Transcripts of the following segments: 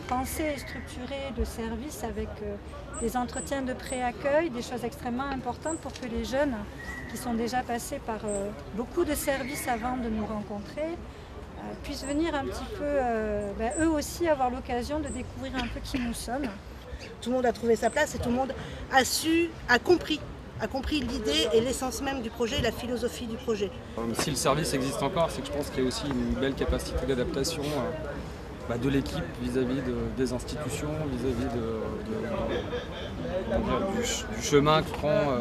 pensé et structuré le service avec des entretiens de pré-accueil, des choses extrêmement importantes pour que les jeunes qui sont déjà passés par beaucoup de services avant de nous rencontrer puissent venir un petit peu, eux aussi, avoir l'occasion de découvrir un peu qui nous sommes. Tout le monde a trouvé sa place et tout le monde a compris l'idée et l'essence même du projet, la philosophie du projet. Si le service existe encore, c'est que je pense qu'il y a aussi une belle capacité d'adaptation de l'équipe vis-à-vis des institutions, vis-à-vis du chemin que prend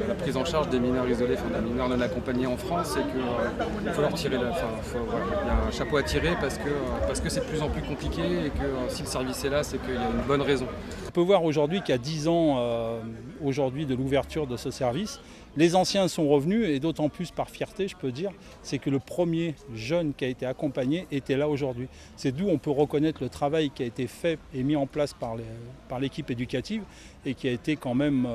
la prise en charge des mineurs isolés, des mineurs non accompagnés en France, et qu'il faut leur tirer il y a un chapeau à tirer parce que c'est de plus en plus compliqué et que si le service est là, c'est qu'il y a une bonne raison. On peut voir aujourd'hui qu'à 10 ans aujourd'hui de l'ouverture de ce service, les anciens sont revenus et d'autant plus par fierté, je peux dire, c'est que le premier jeune qui a été accompagné était là aujourd'hui. C'est d'où on peut reconnaître le travail qui a été fait et mis en place par l'équipe éducative et qui a été quand même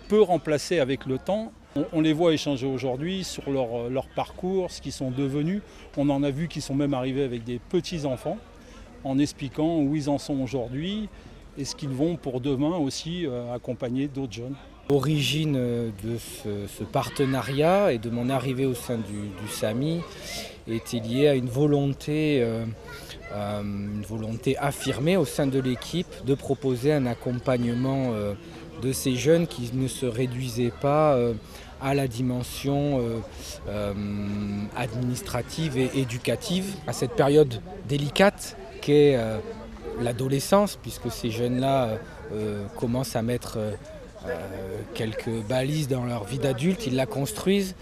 peu remplacé avec le temps. On les voit échanger aujourd'hui sur leur parcours, ce qu'ils sont devenus. On en a vu qui sont même arrivés avec des petits-enfants en expliquant où ils en sont aujourd'hui et ce qu'ils vont pour demain aussi accompagner d'autres jeunes. L'origine de ce partenariat et de mon arrivée au sein du SAMI était liée à une volonté affirmée au sein de l'équipe de proposer un accompagnement de ces jeunes qui ne se réduisaient pas à la dimension administrative et éducative. À cette période délicate qu'est l'adolescence, puisque ces jeunes-là commencent à mettre quelques balises dans leur vie d'adulte, ils la construisent.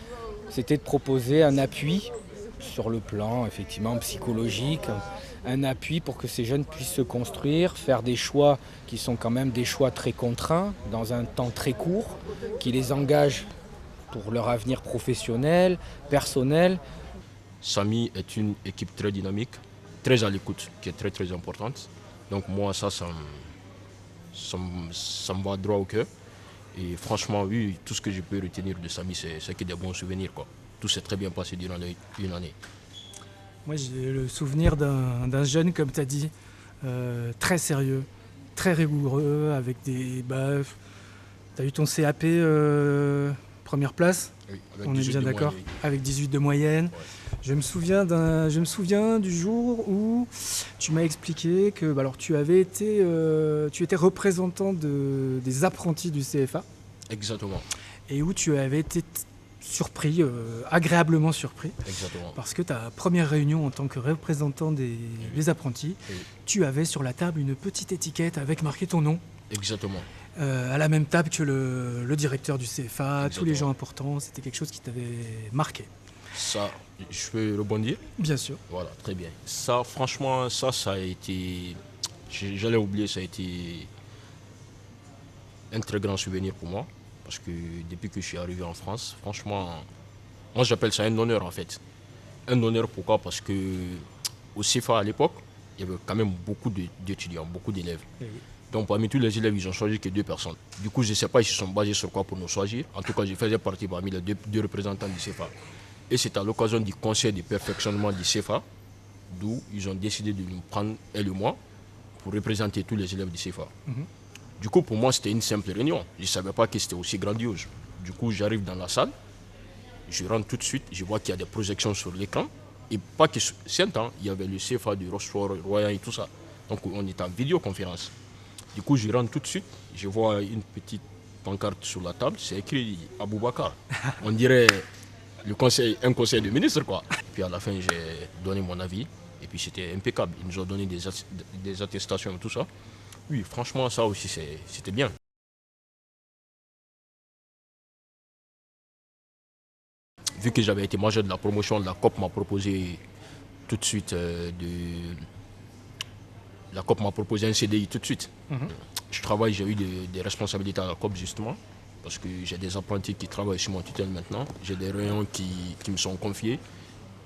C'était de proposer un appui sur le plan effectivement psychologique, un appui pour que ces jeunes puissent se construire, faire des choix qui sont quand même des choix très contraints, dans un temps très court, qui les engagent pour leur avenir professionnel, personnel. SAMI est une équipe très dynamique, très à l'écoute, qui est très très importante. Donc moi ça me va droit au cœur. Et franchement, oui, tout ce que je peux retenir de SAMI, c'est que des bons souvenirs, quoi. Tout s'est très bien passé durant une année. Moi, j'ai le souvenir d'un jeune, comme tu as dit, très sérieux, très rigoureux, avec des... tu as eu ton CAP première place, oui, on est bien d'accord, oui. Avec 18 de moyenne. Ouais. Je me souviens du jour où tu m'as expliqué que tu étais représentant des apprentis du CFA. Exactement. Et où tu avais été surpris, agréablement surpris. Exactement. Parce que ta première réunion en tant que représentant des apprentis, tu avais sur la table une petite étiquette avec marqué ton nom. Exactement. À la même table que le directeur du CFA, Exactement. Tous les gens importants, c'était quelque chose qui t'avait marqué. Ça, je peux rebondir? Bien sûr. Voilà, très bien. Ça, franchement, ça a été... J'allais oublier, ça a été un très grand souvenir pour moi. Parce que depuis que je suis arrivé en France, franchement, moi j'appelle ça un honneur en fait. Un honneur pourquoi? Parce que au CFA à l'époque, il y avait quand même beaucoup d'étudiants, beaucoup d'élèves. Oui. Donc parmi tous les élèves, ils ont choisi que 2 personnes. Du coup, je ne sais pas, ils se sont basés sur quoi pour nous choisir. En tout cas, je faisais partie parmi les deux représentants du CFA. Et c'est à l'occasion du conseil de perfectionnement du CFA, d'où ils ont décidé de nous prendre, elle et moi, pour représenter tous les élèves du CFA. Du coup, pour moi, c'était une simple réunion. Je ne savais pas que c'était aussi grandiose. Du coup, j'arrive dans la salle, je rentre tout de suite, je vois qu'il y a des projections sur l'écran. Et pas que c'est un temps, il y avait le CFA du Rochefort, Royan et tout ça. Donc, on est en vidéoconférence. Du coup, je rentre tout de suite, je vois une petite pancarte sur la table, c'est écrit Aboubacar. On dirait un conseil de ministre, quoi. Puis à la fin, j'ai donné mon avis, et puis c'était impeccable. Ils nous ont donné des attestations et tout ça. Oui, franchement, ça aussi, c'était bien. Vu que j'avais été majeur de la promotion, la COP m'a proposé tout de suite la COP m'a proposé un CDI tout de suite. Je travaille, j'ai eu des responsabilités à la COP justement, parce que j'ai des apprentis qui travaillent sur mon tutelle maintenant. J'ai des réunions qui me sont confiés.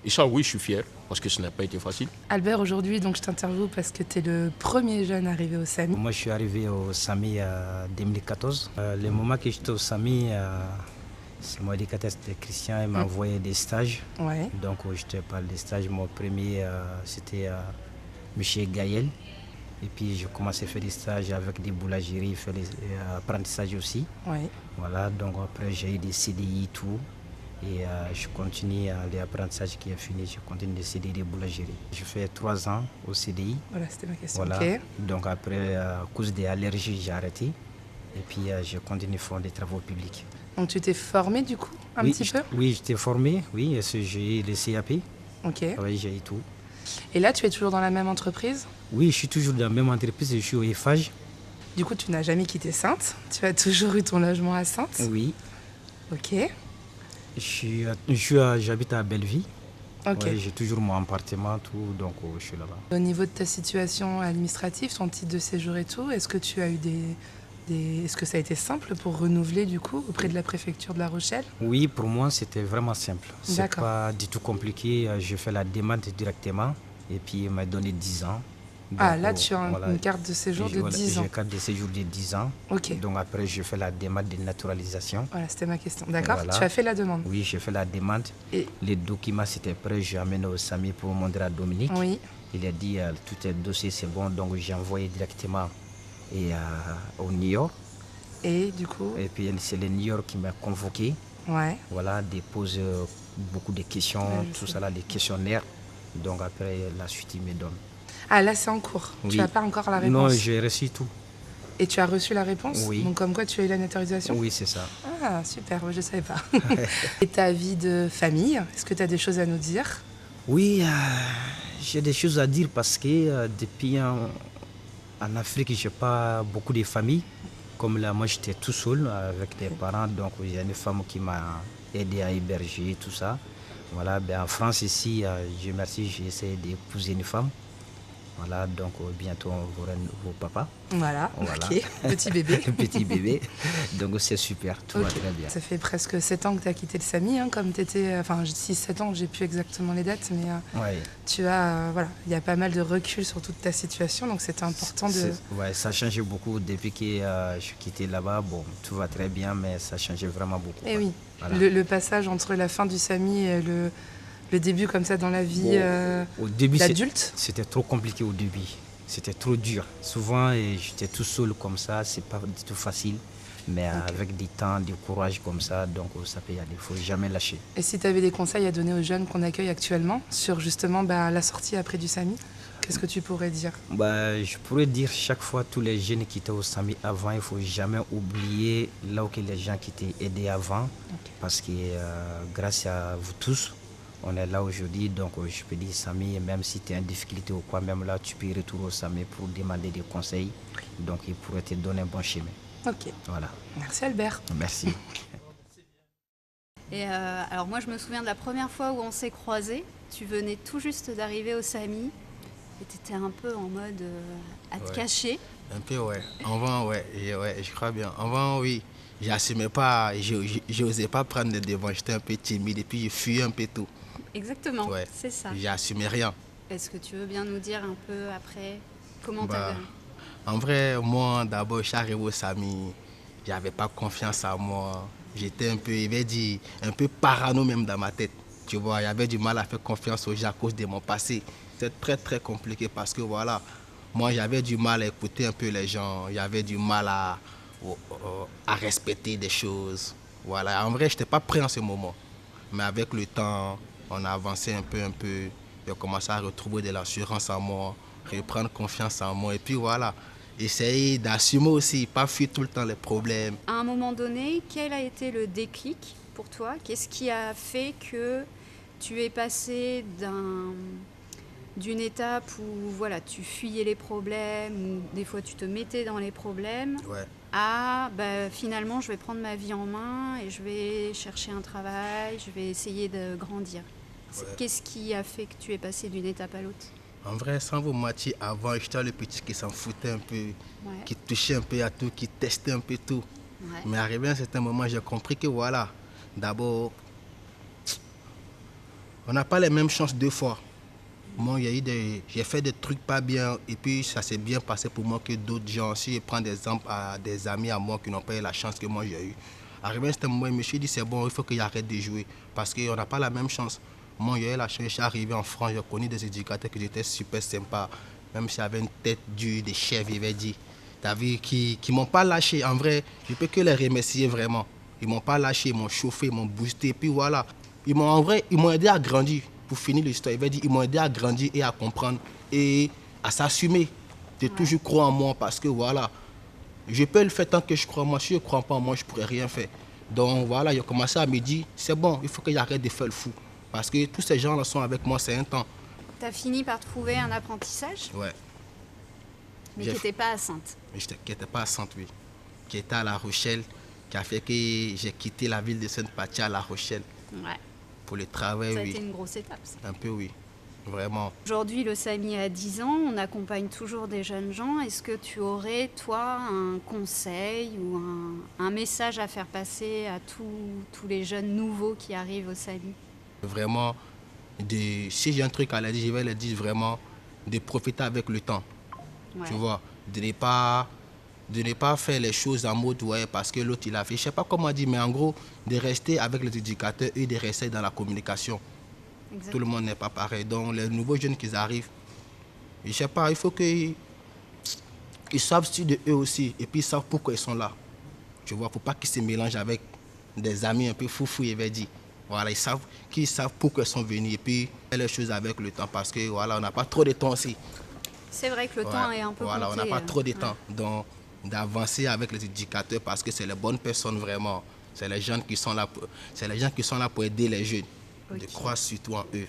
Et ça, oui, je suis fier, parce que ce n'a pas été facile. Albert, aujourd'hui, donc, je t'interviewe parce que tu es le premier jeune arrivé au SAMI. Moi, je suis arrivé au SAMI en 2014. Le moment que j'étais au SAMI, c'est mon éducateur, c'était Christian, il m'a envoyé des stages. Ouais. Donc, je te parle des stages. Mon premier, c'était M. Gaël. Et puis je commence à faire des stages avec des boulangeries, faire des apprentissages aussi. Oui. Voilà, donc après j'ai eu des CDI et tout. Et je continue les apprentissages qui est fini, je continue des CDI des boulangeries. Je fais 3 ans au CDI. Voilà, c'était ma question. Voilà. Ok. Donc après, à cause des allergies, j'ai arrêté. Et puis je continue à faire des travaux publics. Donc tu t'es formé du coup un Oui, petit peu? Oui, j'étais formé, oui, j'ai eu le CAP. Ok. Oui, j'ai eu tout. Et là, tu es toujours dans la même entreprise? Oui, je suis toujours dans la même entreprise, je suis au Eiffage. Du coup, tu n'as jamais quitté Saintes. Tu as toujours eu ton logement à Saintes. Oui. Ok. J'habite à Belleville. Ok. Ouais, j'ai toujours mon appartement, tout, donc je suis là-bas. Au niveau de ta situation administrative, ton titre de séjour et tout, est-ce que tu as eu est-ce que ça a été simple pour renouveler du coup auprès de la préfecture de La Rochelle? Oui, pour moi, c'était vraiment simple. C'est D'accord. pas du tout compliqué. Je fais la demande directement et puis il m'a donné 10 ans. Ah, Donc, là, tu as voilà, une carte de séjour de 10 ans. J'ai une carte de séjour de 10 ans. Ok. Donc après, je fais la demande de naturalisation. Voilà, c'était ma question. D'accord. Voilà. Tu as fait la demande. Oui, j'ai fait la demande. Et Les documents, c'était prêt. J'ai amené au SAMI pour montrer à Dominique. oui. Il a dit tout est dossier, c'est bon. Donc j'ai envoyé directement au New York. Et du coup, Et puis c'est le New York qui m'a convoqué. ouais. Voilà, dépose beaucoup de questions, Ouais, je tout sais. ça là, des questionnaires. Donc après, la suite, il me donne. Ah, là, c'est en cours. Oui. Tu n'as pas encore la réponse. Non, j'ai reçu tout. Et tu as reçu la réponse? Oui. Donc, comme quoi tu as eu la naturalisation? Oui, c'est ça. Ah, super, je ne savais pas. Et ta vie de famille, est-ce que tu as des choses à nous dire? Oui, j'ai des choses à dire parce que depuis en Afrique, je n'ai pas beaucoup de familles. Comme là, moi, j'étais tout seul avec des parents. Donc, il y a une femme qui m'a aidé à héberger, tout ça. Voilà, ben, en France, ici, Dieu merci, j'ai essayé d'épouser une femme. Voilà, donc bientôt on verra vos papas. Voilà, Voilà. ok. Petit bébé. Petit bébé. Donc c'est super, tout va Ok. très bien. Ça fait presque 7 ans que tu as quitté le SAMI, hein, comme tu étais. Enfin, 6-7 ans, j'ai plus exactement les dates, mais Ouais. tu as. Voilà, il y a pas mal de recul sur toute ta situation, donc c'était important de. Ouais, ça a changé beaucoup depuis que je suis quitté là-bas. Bon, tout va très bien, mais ça a changé vraiment beaucoup. Eh oui, Voilà. le passage entre la fin du SAMI et le début comme ça dans la vie Au début, d'adulte. c'était trop compliqué au début. C'était trop dur. Souvent, j'étais tout seul comme ça, c'est pas du tout facile. Mais avec du temps, du courage comme ça, donc ça peut y aller. Il ne faut jamais lâcher. Et si tu avais des conseils à donner aux jeunes qu'on accueille actuellement sur justement la sortie après du SAMI, qu'est-ce que tu pourrais dire? Je pourrais dire chaque fois, tous les jeunes qui étaient au SAMI avant, il ne faut jamais oublier là où les gens qui t'ont aidé avant. Ok. Parce que grâce à vous tous, on est là aujourd'hui. Donc je peux dire SAMI, même si tu es en difficulté ou quoi, même là, tu peux retourner au SAMI pour demander des conseils. Donc il pourrait te donner un bon chemin. Ok. Voilà. Merci Albert. Merci. Et alors moi je me souviens de la première fois où on s'est croisés. Tu venais tout juste d'arriver au SAMI et tu étais un peu en mode à te cacher. Un peu, ouais. Avant, ouais, je crois bien. Avant, oui, j'assumais pas, j'osais pas prendre des devants. J'étais un peu timide et puis je fuyais un peu tout. Exactement, Ouais. c'est ça. J'assumais rien. Est-ce que tu veux bien nous dire un peu après comment Bah, t'as... En vrai, moi, d'abord, je suis arrivé au SAMI. J'avais pas confiance en moi. J'étais un peu, il va dire, un peu parano même dans ma tête. Tu vois, j'avais du mal à faire confiance aux gens à cause de mon passé. C'était très, très compliqué parce que voilà, moi, j'avais du mal à écouter un peu les gens. J'avais du mal à respecter des choses. Voilà, en vrai, je n'étais pas prêt en ce moment. Mais avec le temps, on a avancé un peu. J'ai commencé à retrouver de l'assurance en moi, reprendre confiance en moi. Et puis voilà, essayer d'assumer aussi, pas fuir tout le temps les problèmes. À un moment donné, quel a été le déclic pour toi? Qu'est-ce qui a fait que tu es passé d'une étape où voilà, tu fuyais les problèmes, ou des fois tu te mettais dans les problèmes, Ouais. à finalement je vais prendre ma vie en main et je vais chercher un travail, je vais essayer de grandir. Ouais. Qu'est-ce qui a fait que tu es passé d'une étape à l'autre? En vrai, sans vous mentir, avant, j'étais le petit qui s'en foutait un peu, Ouais. qui touchait un peu à tout, qui testait un peu tout. Ouais. Mais arrivé à un certain moment, j'ai compris que voilà, d'abord, on n'a pas les mêmes chances deux fois. Moi, j'ai fait des trucs pas bien et puis ça s'est bien passé pour moi que d'autres gens. Si je prends des exemples à des amis à moi qui n'ont pas eu la chance que moi j'ai eue. Arrivé à un certain moment, je me suis dit c'est bon, il faut que j'arrête de jouer parce qu'on n'a pas la même chance. Moi, j'ai eu la chance, je suis arrivé en France, j'ai connu des éducateurs qui étaient super sympas. même si j'avais une tête dure, des chefs, il avait dit. T'as vu, qui m'ont pas lâché. En vrai, je peux que les remercier vraiment. Ils m'ont pas lâché, ils m'ont chauffé, ils m'ont boosté. Puis voilà, ils m'ont aidé à grandir. Pour finir l'histoire, il avait dit, ils m'ont aidé à grandir et à comprendre et à s'assumer. De toujours croire en moi parce que voilà, je peux le faire tant que je crois en moi. Si je ne crois pas en moi, je ne pourrais rien faire. Donc voilà, il a commencé à me dire, c'est bon, il faut que j'arrête de faire le fou. Parce que tous ces gens-là sont avec moi, c'est un temps. Tu as fini par trouver un apprentissage? Ouais. Mais qui n'était pas à Saintes. Qui n'était pas à Saintes, oui. Qui était à La Rochelle, qui a fait que j'ai quitté la ville de Sainte-Pathie à La Rochelle. Ouais. Pour le travail, oui. Ça a été une grosse étape, ça. Un peu, oui. Vraiment. Aujourd'hui, le SAMI a 10 ans, on accompagne toujours des jeunes gens. Est-ce que tu aurais, toi, un conseil ou un message à faire passer à tous les jeunes nouveaux qui arrivent au SAMI? Vraiment, si j'ai un truc à leur dire, je vais leur dire vraiment de profiter avec le temps. Ouais. Tu vois, de ne pas faire les choses en mode ouais parce que l'autre il a fait. Je ne sais pas comment dire, mais en gros, de rester avec les éducateurs et de rester dans la communication. Exactement. Tout le monde n'est pas pareil. Donc les nouveaux jeunes qui arrivent, je ne sais pas, il faut qu'ils savent sur de eux aussi et puis ils savent pourquoi ils sont là. Tu vois, il ne faut pas qu'ils se mélangent avec des amis un peu foufou, il va dire. Voilà, qu'ils savent pourquoi ils sont venus et puis faire les choses avec le temps parce que voilà, on n'a pas trop de temps aussi. C'est vrai que le temps est un peu voilà, compté, on n'a pas trop de temps. Donc d'avancer avec les éducateurs parce que c'est les bonnes personnes vraiment. C'est les gens qui sont là pour aider les jeunes. Okay. De croire surtout en eux.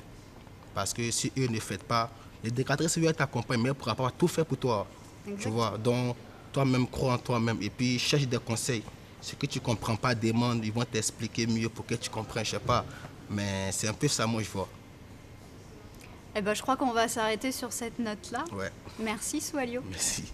Parce que si eux ne font pas, les éducateurs veulent t'accompagner, mais ils ne pourront pas tout faire pour toi. Exactement. Tu vois, donc toi-même crois en toi-même et puis cherche des conseils. Ce que tu ne comprends pas, demande, ils vont t'expliquer mieux pour que tu comprennes, je ne sais pas. Mais c'est un peu ça, moi, je vois. Eh ben, je crois qu'on va s'arrêter sur cette note-là. Ouais. Merci, Swalio. Merci.